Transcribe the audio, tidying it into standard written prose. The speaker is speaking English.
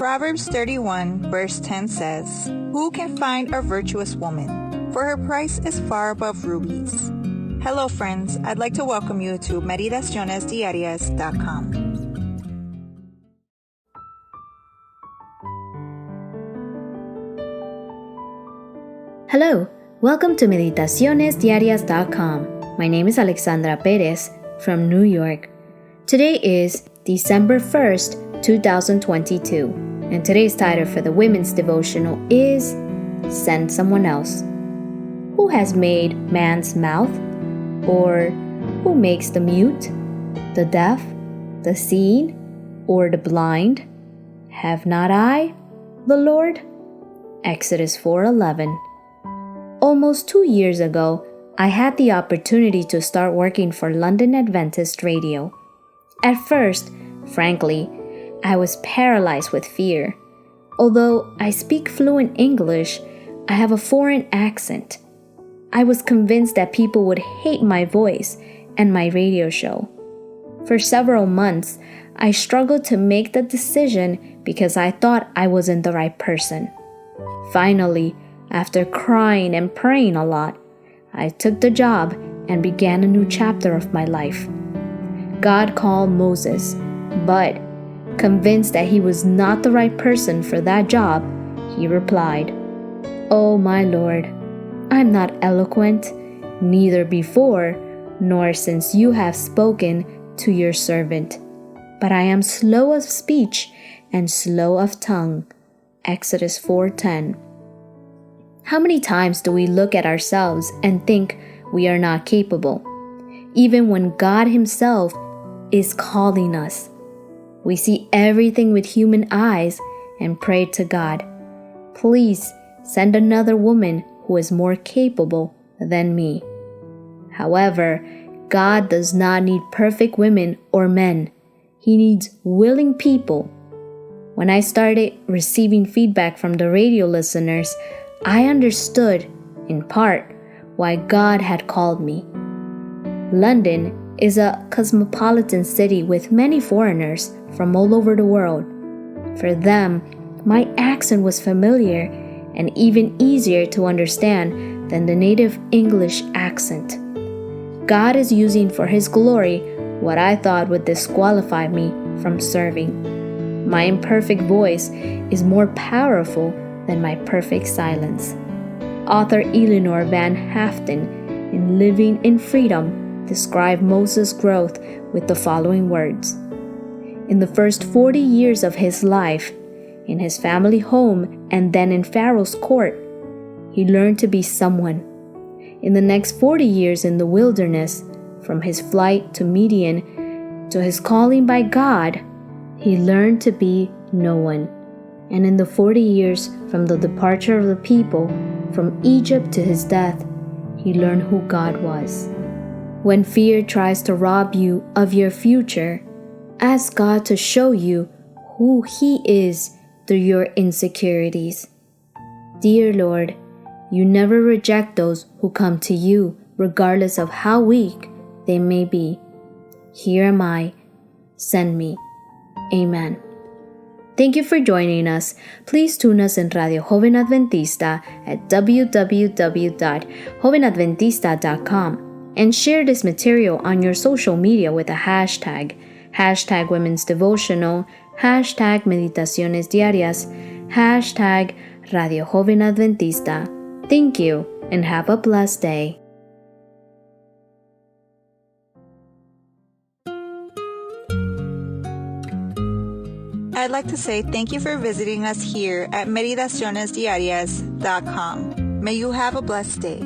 Proverbs 31 verse 10 says, "Who can find a virtuous woman? For her price is far above rubies." Hello friends, I'd like to welcome you to Meditaciones.com. Hello, welcome to Meditaciones.com. My name is Alexandra Perez from New York. Today is December 1st, 2022, and today's title for the women's devotional is Send Someone Else. Who has made man's mouth? Or who makes the mute, the deaf, the seeing, or the blind? Have not I, the Lord? Exodus 4:11. Almost 2 years ago, I had the opportunity to start working for London Adventist Radio. At first, frankly, I was paralyzed with fear. Although I speak fluent English, I have a foreign accent. I was convinced that people would hate my voice and my radio show. For several months, I struggled to make the decision because I thought I wasn't the right person. Finally, after crying and praying a lot, I took the job and began a new chapter of my life. God called Moses, but convinced that he was not the right person for that job, he replied, "Oh my Lord, I'm not eloquent, neither before nor since you have spoken to your servant, but I am slow of speech and slow of tongue." Exodus 4:10. How many times do we look at ourselves and think we are not capable, even when God Himself is calling us? We see everything with human eyes and pray to God, "Please send another woman who is more capable than me." However, God does not need perfect women or men. He needs willing people. When I started receiving feedback from the radio listeners, I understood, in part, why God had called me. London is a cosmopolitan city with many foreigners from all over the world. For them, my accent was familiar and even easier to understand than the native English accent. God is using for His glory what I thought would disqualify me from serving. My imperfect voice is more powerful than my perfect silence. Author Eleanor Van Haften, in Living in Freedom, described Moses' growth with the following words. In the first 40 years of his life, in his family home and then in Pharaoh's court, he learned to be someone. In the next 40 years in the wilderness, from his flight to Midian to his calling by God, he learned to be no one. And in the 40 years from the departure of the people from Egypt to his death, he learned who God was. When fear tries to rob you of your future, ask God to show you who He is through your insecurities. Dear Lord, you never reject those who come to you, regardless of how weak they may be. Here am I. Send me. Amen. Thank you for joining us. Please tune us in Radio Joven Adventista at www.jovenadventista.com and share this material on your social media with a hashtag Women's Devotional, Meditaciones Diarias, Radio Joven Adventista. Thank you and have a blessed day. I'd like to say thank you for visiting us here at Meditacionesdiarias.com. May you have a blessed day.